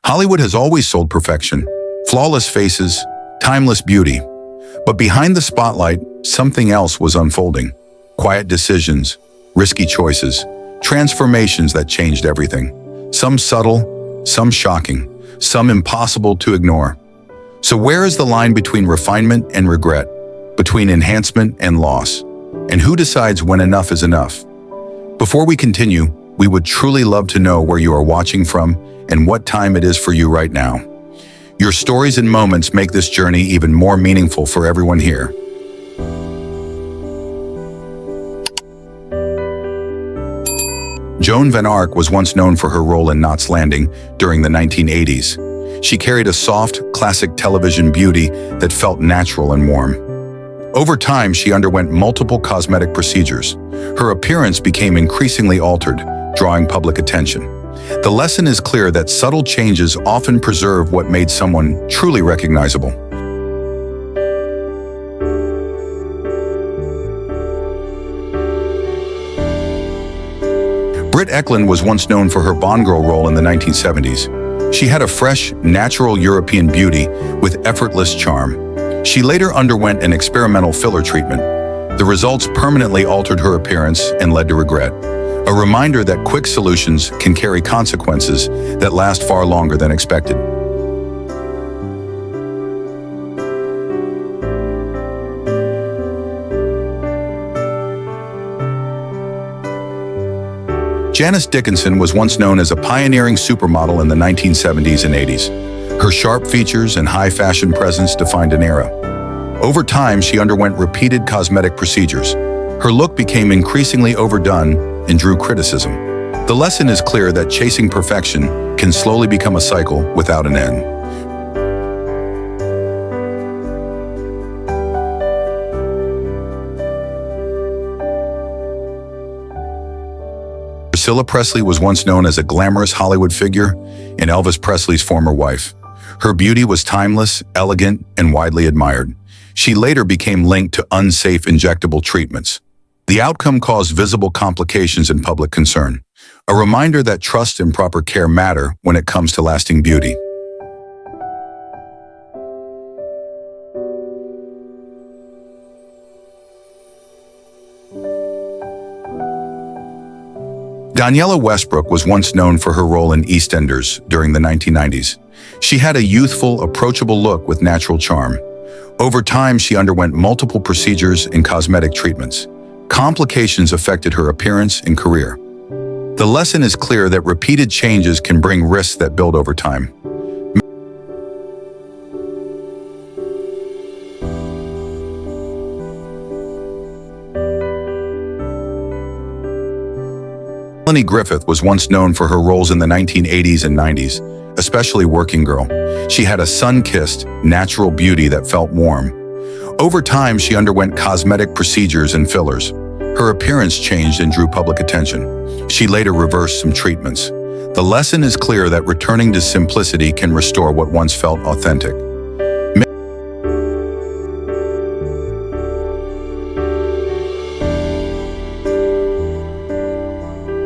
Hollywood has always sold perfection, flawless faces, timeless beauty. But behind the spotlight, something else was unfolding. Quiet decisions, risky choices, transformations that changed everything. Some subtle, some shocking, some impossible to ignore. So where is the line between refinement and regret, between enhancement and loss? And who decides when enough is enough? Before we continue, we would truly love to know where you are watching from and what time it is for you right now. Your stories and moments make this journey even more meaningful for everyone here. Joan Van Ark was once known for her role in Knots Landing during the 1980s. She carried a soft, classic television beauty that felt natural and warm. Over time, she underwent multiple cosmetic procedures. Her appearance became increasingly altered, drawing public attention. The lesson is clear that subtle changes often preserve what made someone truly recognizable. Britt Ekland was once known for her Bond girl role in the 1970s. She had a fresh, natural European beauty with effortless charm. She later underwent an experimental filler treatment. The results permanently altered her appearance and led to regret. A reminder that quick solutions can carry consequences that last far longer than expected. Janice Dickinson was once known as a pioneering supermodel in the 1970s and 80s. Her sharp features and high fashion presence defined an era. Over time, she underwent repeated cosmetic procedures. Her look became increasingly overdone and drew criticism. The lesson is clear that chasing perfection can slowly become a cycle without an end. Priscilla Presley was once known as a glamorous Hollywood figure and Elvis Presley's former wife. Her beauty was timeless, elegant, and widely admired. She later became linked to unsafe injectable treatments. The outcome caused visible complications and public concern, a reminder that trust and proper care matter when it comes to lasting beauty. Daniela Westbrook was once known for her role in EastEnders during the 1990s. She had a youthful, approachable look with natural charm. Over time, she underwent multiple procedures and cosmetic treatments. Complications affected her appearance and career. The lesson is clear that repeated changes can bring risks that build over time. Melanie Griffith was once known for her roles in the 1980s and 90s, especially Working Girl. She had a sun-kissed, natural beauty that felt warm. Over time, she underwent cosmetic procedures and fillers. Her appearance changed and drew public attention. She later reversed some treatments. The lesson is clear that returning to simplicity can restore what once felt authentic.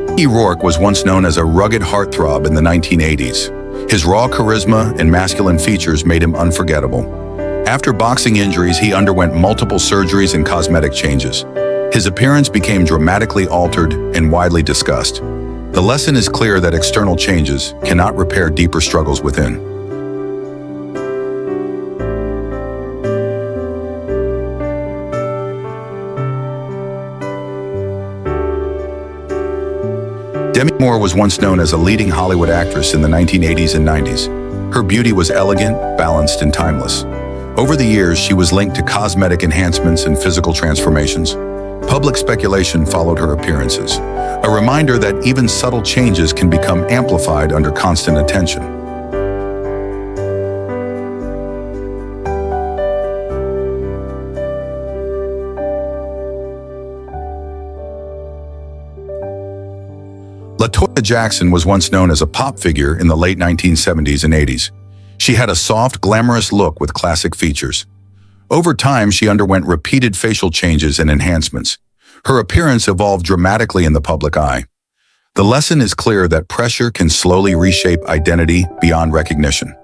Mickey Rourke was once known as a rugged heartthrob in the 1980s. His raw charisma and masculine features made him unforgettable. After boxing injuries, he underwent multiple surgeries and cosmetic changes. His appearance became dramatically altered and widely discussed. The lesson is clear that external changes cannot repair deeper struggles within. Demi Moore was once known as a leading Hollywood actress in the 1980s and 90s. Her beauty was elegant, balanced, and timeless. Over the years, she was linked to cosmetic enhancements and physical transformations. Public speculation followed her appearances, a reminder that even subtle changes can become amplified under constant attention. LaToya Jackson was once known as a pop figure in the late 1970s and 80s. She had a soft, glamorous look with classic features. Over time, she underwent repeated facial changes and enhancements. Her appearance evolved dramatically in the public eye. The lesson is clear that pressure can slowly reshape identity beyond recognition.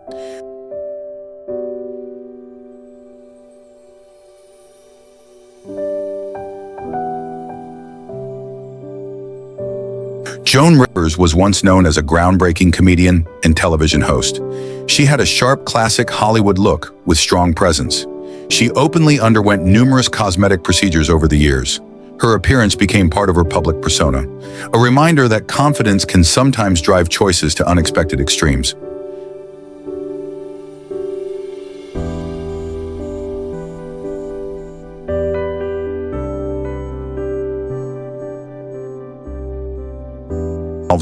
Joan Rivers was once known as a groundbreaking comedian and television host. She had a sharp classic Hollywood look with strong presence. She openly underwent numerous cosmetic procedures over the years. Her appearance became part of her public persona, a reminder that confidence can sometimes drive choices to unexpected extremes.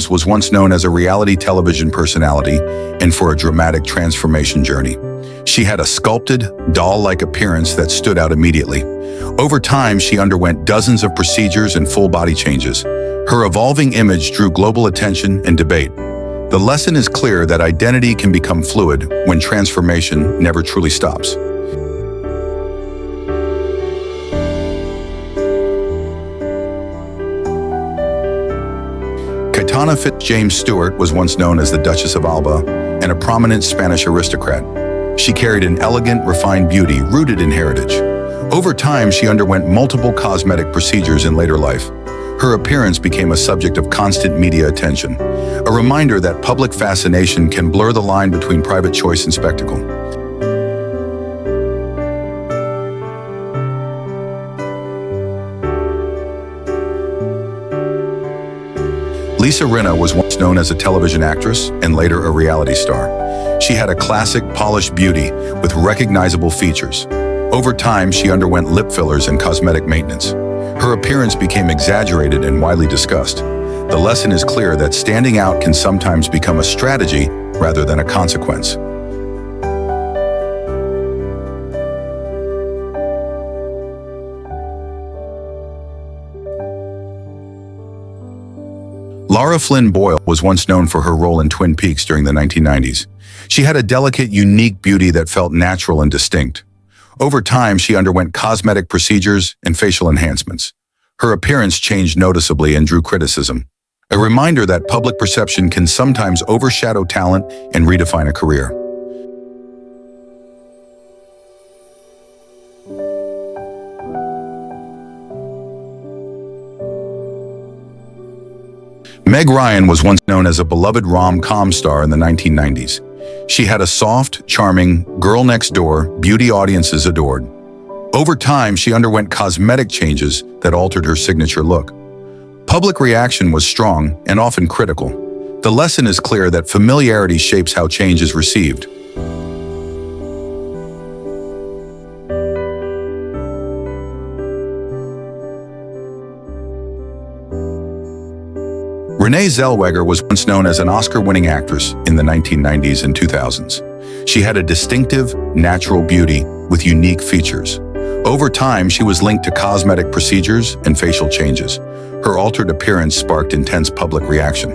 Was once known as a reality television personality and for a dramatic transformation journey. She had a sculpted, doll-like appearance that stood out immediately. Over time, she underwent dozens of procedures and full-body changes. Her evolving image drew global attention and debate. The lesson is clear that identity can become fluid when transformation never truly stops. Cayetana James Stewart was once known as the Duchess of Alba and a prominent Spanish aristocrat. She carried an elegant, refined beauty rooted in heritage. Over time, she underwent multiple cosmetic procedures in later life. Her appearance became a subject of constant media attention, a reminder that public fascination can blur the line between private choice and spectacle. Lisa Rinna was once known as a television actress and later a reality star. She had a classic, polished beauty with recognizable features. Over time, she underwent lip fillers and cosmetic maintenance. Her appearance became exaggerated and widely discussed. The lesson is clear that standing out can sometimes become a strategy rather than a consequence. Lara Flynn Boyle was once known for her role in Twin Peaks during the 1990s. She had a delicate, unique beauty that felt natural and distinct. Over time, she underwent cosmetic procedures and facial enhancements. Her appearance changed noticeably and drew criticism, a reminder that public perception can sometimes overshadow talent and redefine a career. Meg Ryan was once known as a beloved rom-com star in the 1990s. She had a soft, charming, girl-next-door beauty audiences adored. Over time, she underwent cosmetic changes that altered her signature look. Public reaction was strong and often critical. The lesson is clear that familiarity shapes how change is received. Renee Zellweger was once known as an Oscar-winning actress in the 1990s and 2000s. She had a distinctive, natural beauty with unique features. Over time, she was linked to cosmetic procedures and facial changes. Her altered appearance sparked intense public reaction.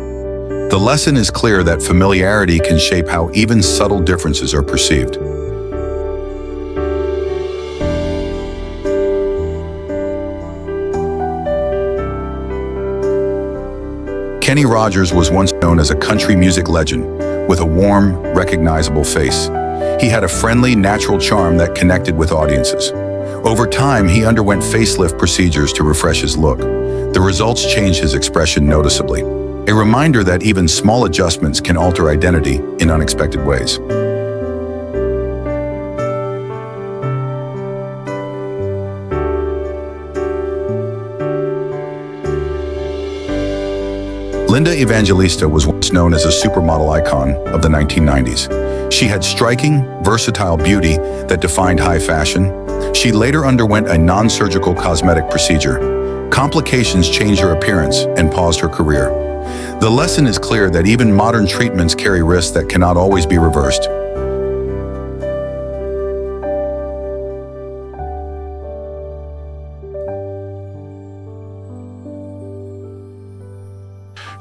The lesson is clear that familiarity can shape how even subtle differences are perceived. Kenny Rogers was once known as a country music legend with a warm, recognizable face. He had a friendly, natural charm that connected with audiences. Over time, he underwent facelift procedures to refresh his look. The results changed his expression noticeably, a reminder that even small adjustments can alter identity in unexpected ways. Linda Evangelista was once known as a supermodel icon of the 1990s. She had striking, versatile beauty that defined high fashion. She later underwent a non-surgical cosmetic procedure. Complications changed her appearance and paused her career. The lesson is clear that even modern treatments carry risks that cannot always be reversed.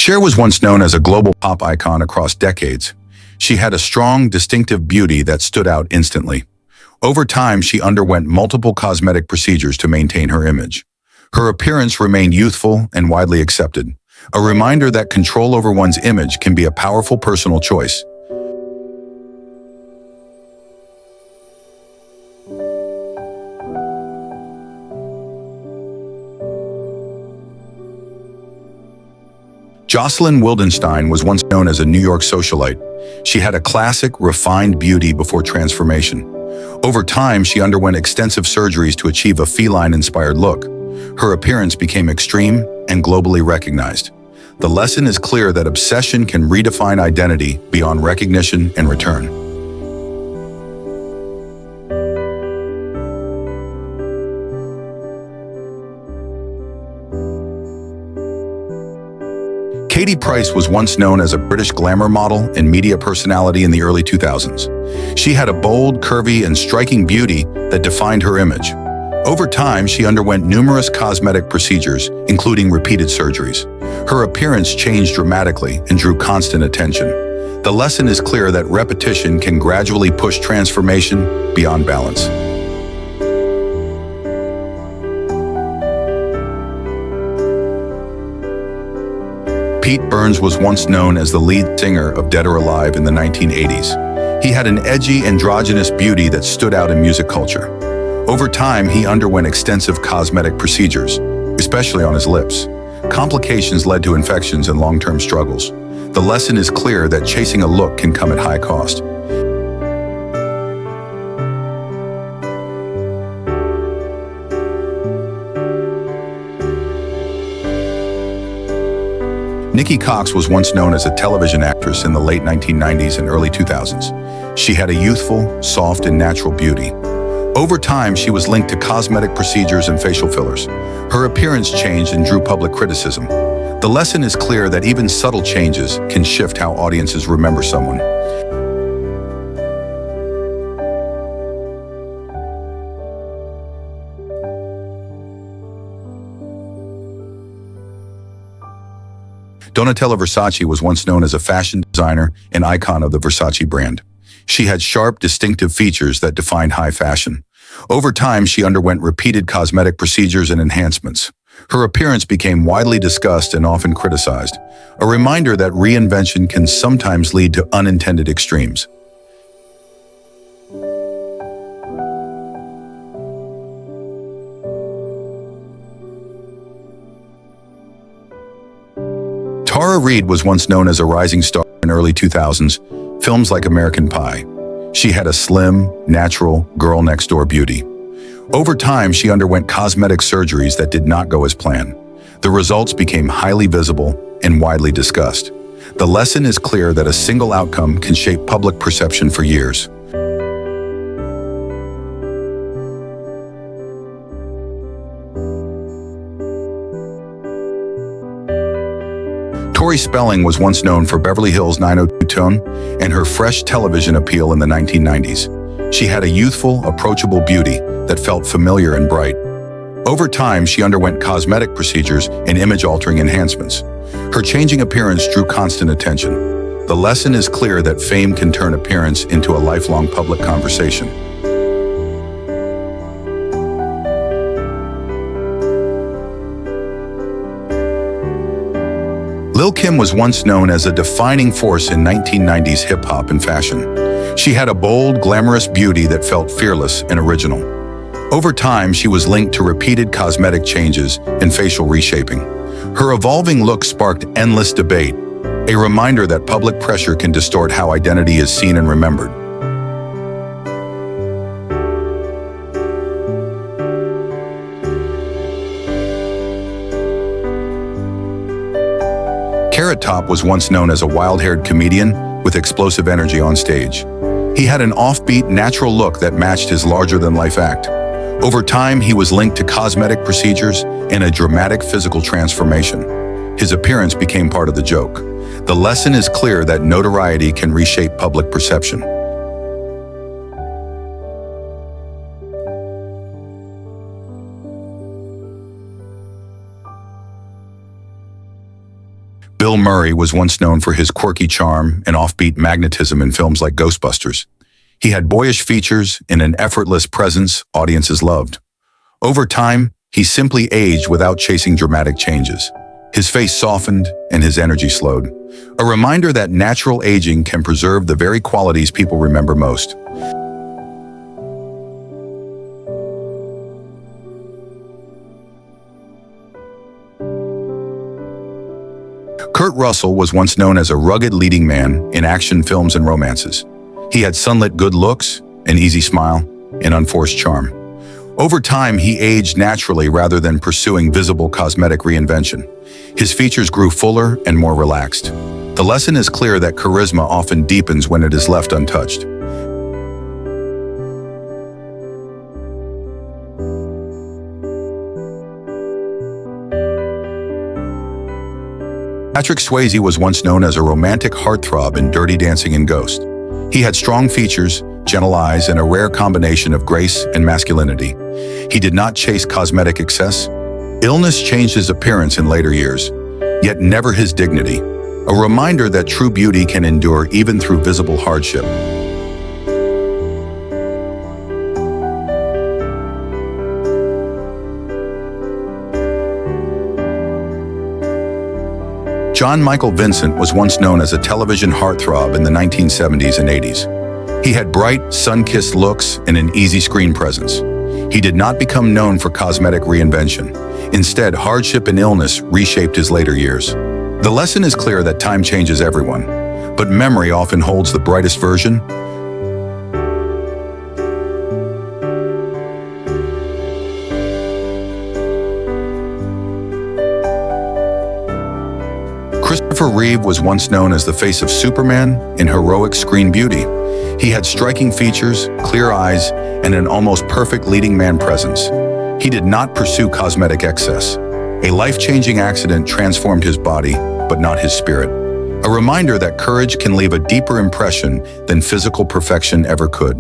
Cher was once known as a global pop icon across decades. She had a strong, distinctive beauty that stood out instantly. Over time, she underwent multiple cosmetic procedures to maintain her image. Her appearance remained youthful and widely accepted. A reminder that control over one's image can be a powerful personal choice. Jocelyn Wildenstein was once known as a New York socialite. She had a classic, refined beauty before transformation. Over time, she underwent extensive surgeries to achieve a feline-inspired look. Her appearance became extreme and globally recognized. The lesson is clear that obsession can redefine identity beyond recognition and return. Katie Price was once known as a British glamour model and media personality in the early 2000s. She had a bold, curvy, and striking beauty that defined her image. Over time, she underwent numerous cosmetic procedures, including repeated surgeries. Her appearance changed dramatically and drew constant attention. The lesson is clear that repetition can gradually push transformation beyond balance. Pete Burns was once known as the lead singer of Dead or Alive in the 1980s. He had an edgy, androgynous beauty that stood out in music culture. Over time, he underwent extensive cosmetic procedures, especially on his lips. Complications led to infections and long-term struggles. The lesson is clear that chasing a look can come at high cost. Nikki Cox was once known as a television actress in the late 1990s and early 2000s. She had a youthful, soft, and natural beauty. Over time, she was linked to cosmetic procedures and facial fillers. Her appearance changed and drew public criticism. The lesson is clear that even subtle changes can shift how audiences remember someone. Donatella Versace was once known as a fashion designer and icon of the Versace brand. She had sharp, distinctive features that defined high fashion. Over time, she underwent repeated cosmetic procedures and enhancements. Her appearance became widely discussed and often criticized, a reminder that reinvention can sometimes lead to unintended extremes. Tara Reid was once known as a rising star in early 2000s, films like American Pie. She had a slim, natural, girl-next-door beauty. Over time, she underwent cosmetic surgeries that did not go as planned. The results became highly visible and widely discussed. The lesson is clear that a single outcome can shape public perception for years. Tori Spelling was once known for Beverly Hills 90210 tone and her fresh television appeal in the 1990s. She had a youthful, approachable beauty that felt familiar and bright. Over time, she underwent cosmetic procedures and image-altering enhancements. Her changing appearance drew constant attention. The lesson is clear that fame can turn appearance into a lifelong public conversation. Lil' Kim was once known as a defining force in 1990s hip-hop and fashion. She had a bold, glamorous beauty that felt fearless and original. Over time, she was linked to repeated cosmetic changes and facial reshaping. Her evolving look sparked endless debate, a reminder that public pressure can distort how identity is seen and remembered. Carrot Top was once known as a wild-haired comedian with explosive energy on stage. He had an offbeat, natural look that matched his larger-than-life act. Over time, he was linked to cosmetic procedures and a dramatic physical transformation. His appearance became part of the joke. The lesson is clear that notoriety can reshape public perception. Bill Murray was once known for his quirky charm and offbeat magnetism in films like Ghostbusters. He had boyish features and an effortless presence audiences loved. Over time, he simply aged without chasing dramatic changes. His face softened and his energy slowed. A reminder that natural aging can preserve the very qualities people remember most. Kurt Russell was once known as a rugged leading man in action films and romances. He had sunlit good looks, an easy smile, and unforced charm. Over time, he aged naturally rather than pursuing visible cosmetic reinvention. His features grew fuller and more relaxed. The lesson is clear that charisma often deepens when it is left untouched. Patrick Swayze was once known as a romantic heartthrob in Dirty Dancing and Ghost. He had strong features, gentle eyes, and a rare combination of grace and masculinity. He did not chase cosmetic excess. Illness changed his appearance in later years, yet never his dignity. A reminder that true beauty can endure even through visible hardship. John Michael Vincent was once known as a television heartthrob in the 1970s and 80s. He had bright, sun-kissed looks and an easy screen presence. He did not become known for cosmetic reinvention. Instead, hardship and illness reshaped his later years. The lesson is clear that time changes everyone, but memory often holds the brightest version. Christopher Reeve was once known as the face of Superman in heroic screen beauty. He had striking features, clear eyes, and an almost perfect leading man presence. He did not pursue cosmetic excess. A life-changing accident transformed his body, but not his spirit. A reminder that courage can leave a deeper impression than physical perfection ever could.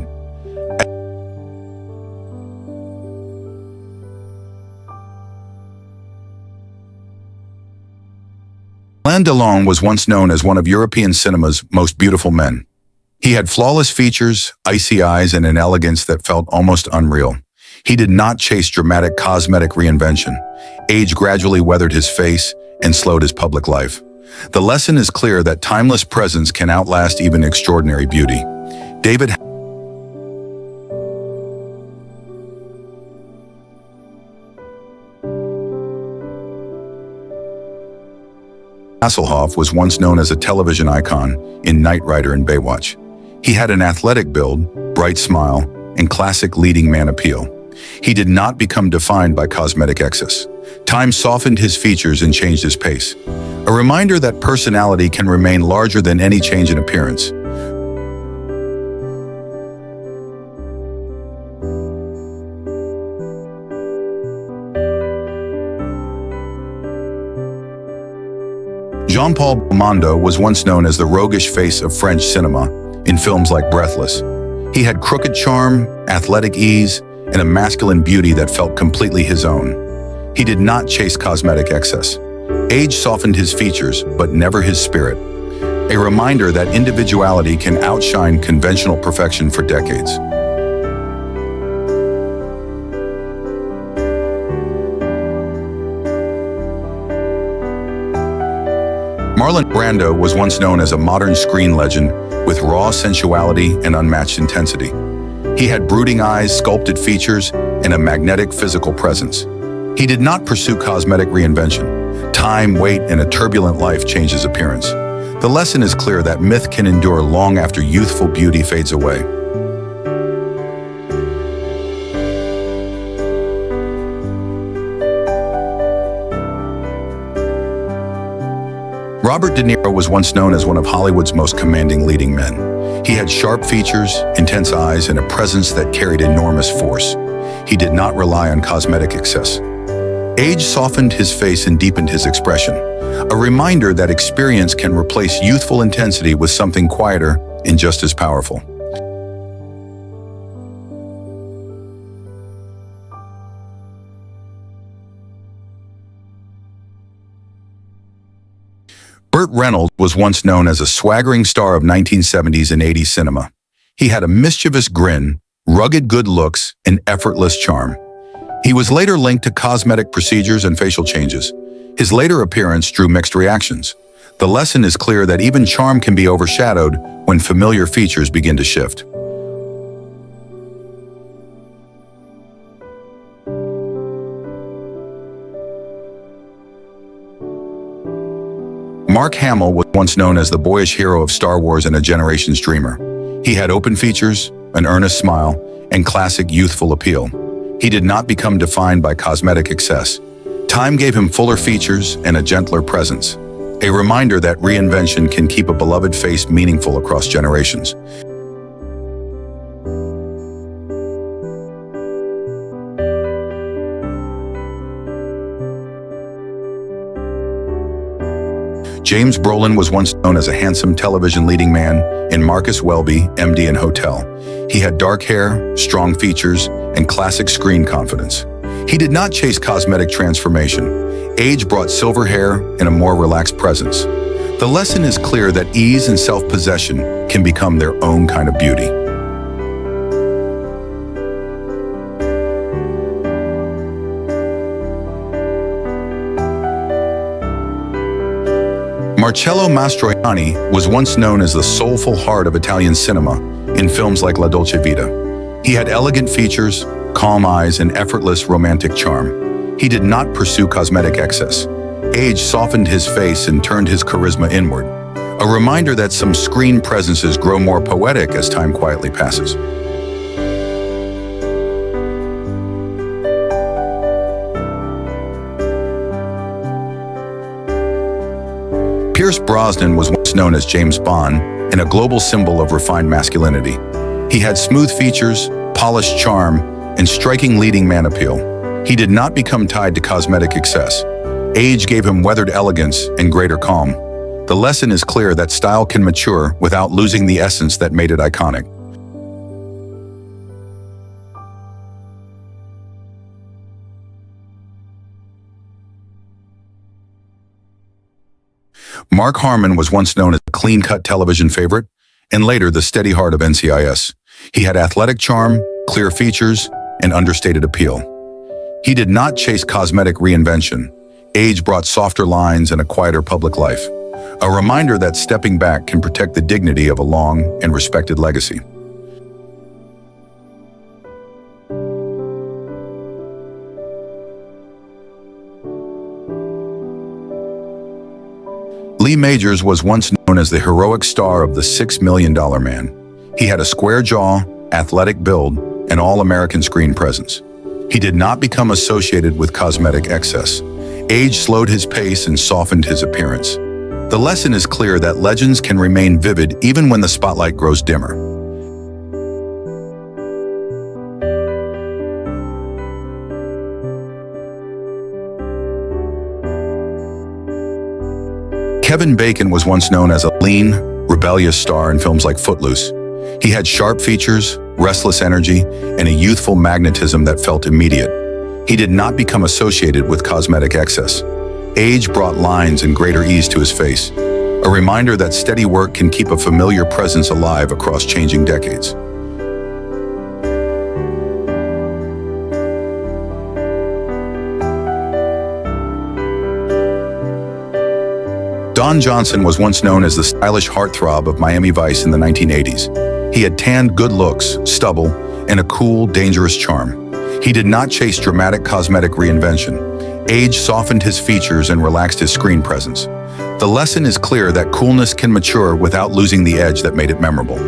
Alain Delon was once known as one of European cinema's most beautiful men. He had flawless features, icy eyes, and an elegance that felt almost unreal. He did not chase dramatic cosmetic reinvention. Age gradually weathered his face and slowed his public life. The lesson is clear that timeless presence can outlast even extraordinary beauty. David Hasselhoff was once known as a television icon in Knight Rider and Baywatch. He had an athletic build, bright smile, and classic leading man appeal. He did not become defined by cosmetic excess. Time softened his features and changed his pace. A reminder that personality can remain larger than any change in appearance. Jean-Paul Belmondo was once known as the roguish face of French cinema in films like Breathless. He had crooked charm, athletic ease, and a masculine beauty that felt completely his own. He did not chase cosmetic excess. Age softened his features, but never his spirit. A reminder that individuality can outshine conventional perfection for decades. Marlon Brando was once known as a modern screen legend with raw sensuality and unmatched intensity. He had brooding eyes, sculpted features, and a magnetic physical presence. He did not pursue cosmetic reinvention. Time, weight, and a turbulent life changed his appearance. The lesson is clear that myth can endure long after youthful beauty fades away. Robert De Niro was once known as one of Hollywood's most commanding leading men. He had sharp features, intense eyes, and a presence that carried enormous force. He did not rely on cosmetic excess. Age softened his face and deepened his expression, a reminder that experience can replace youthful intensity with something quieter and just as powerful. Burt Reynolds was once known as a swaggering star of 1970s and 80s cinema. He had a mischievous grin, rugged good looks, and effortless charm. He was later linked to cosmetic procedures and facial changes. His later appearance drew mixed reactions. The lesson is clear that even charm can be overshadowed when familiar features begin to shift. Mark Hamill was once known as the boyish hero of Star Wars and a generation's dreamer. He had open features, an earnest smile, and classic youthful appeal. He did not become defined by cosmetic excess. Time gave him fuller features and a gentler presence. A reminder that reinvention can keep a beloved face meaningful across generations. James Brolin was once known as a handsome television leading man in Marcus Welby, MD and Hotel. He had dark hair, strong features, and classic screen confidence. He did not chase cosmetic transformation. Age brought silver hair and a more relaxed presence. The lesson is clear that ease and self-possession can become their own kind of beauty. Marcello Mastroianni was once known as the soulful heart of Italian cinema in films like La Dolce Vita. He had elegant features, calm eyes, and effortless romantic charm. He did not pursue cosmetic excess. Age softened his face and turned his charisma inward, a reminder that some screen presences grow more poetic as time quietly passes. Pierce Brosnan was once known as James Bond and a global symbol of refined masculinity. He had smooth features, polished charm, and striking leading man appeal. He did not become tied to cosmetic excess. Age gave him weathered elegance and greater calm. The lesson is clear that style can mature without losing the essence that made it iconic. Mark Harmon was once known as a clean-cut television favorite, and later the steady heart of NCIS. He had athletic charm, clear features, and understated appeal. He did not chase cosmetic reinvention. Age brought softer lines and a quieter public life, a reminder that stepping back can protect the dignity of a long and respected legacy. Lee Majors was once known as the heroic star of the $6 Million Man. He had a square jaw, athletic build, and all-American screen presence. He did not become associated with cosmetic excess. Age slowed his pace and softened his appearance. The lesson is clear that legends can remain vivid even when the spotlight grows dimmer. Kevin Bacon was once known as a lean, rebellious star in films like Footloose. He had sharp features, restless energy, and a youthful magnetism that felt immediate. He did not become associated with cosmetic excess. Age brought lines and greater ease to his face, a reminder that steady work can keep a familiar presence alive across changing decades. Don Johnson was once known as the stylish heartthrob of Miami Vice in the 1980s. He had tanned good looks, stubble, and a cool, dangerous charm. He did not chase dramatic cosmetic reinvention. Age softened his features and relaxed his screen presence. The lesson is clear that coolness can mature without losing the edge that made it memorable.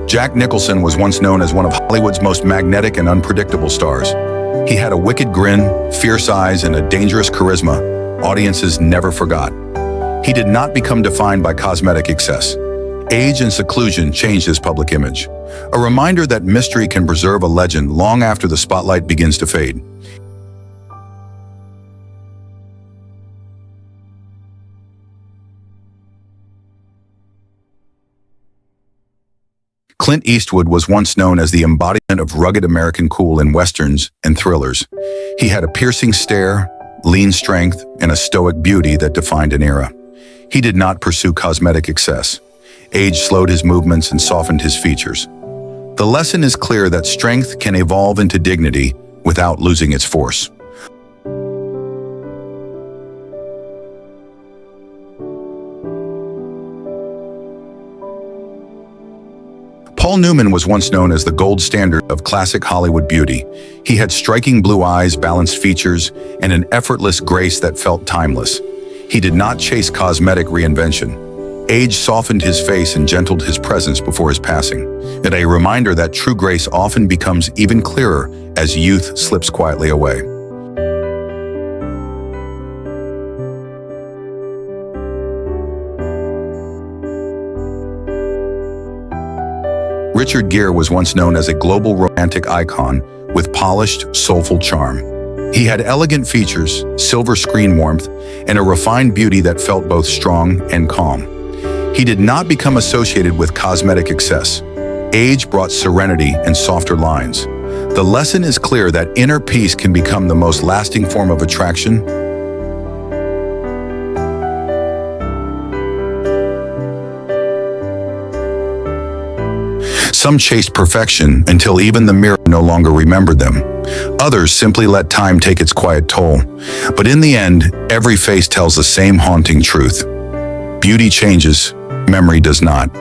Jack Nicholson was once known as one of Hollywood's most magnetic and unpredictable stars. He had a wicked grin, fierce eyes, and a dangerous charisma audiences never forgot. He did not become defined by cosmetic excess. Age and seclusion changed his public image, a reminder that mystery can preserve a legend long after the spotlight begins to fade. Clint Eastwood was once known as the embodiment of rugged American cool in westerns and thrillers. He had a piercing stare, lean strength, and a stoic beauty that defined an era. He did not pursue cosmetic excess. Age slowed his movements and softened his features. The lesson is clear that strength can evolve into dignity without losing its force. Paul Newman was once known as the gold standard of classic Hollywood beauty. He had striking blue eyes, balanced features, and an effortless grace that felt timeless. He did not chase cosmetic reinvention. Age softened his face and gentled his presence before his passing, and a reminder that true grace often becomes even clearer as youth slips quietly away. Richard Gere was once known as a global romantic icon with polished, soulful charm. He had elegant features, silver screen warmth, and a refined beauty that felt both strong and calm. He did not become associated with cosmetic excess. Age brought serenity and softer lines. The lesson is clear that inner peace can become the most lasting form of attraction. Some chased perfection until even the mirror no longer remembered them. Others simply let time take its quiet toll. But in the end, every face tells the same haunting truth. Beauty changes, memory does not.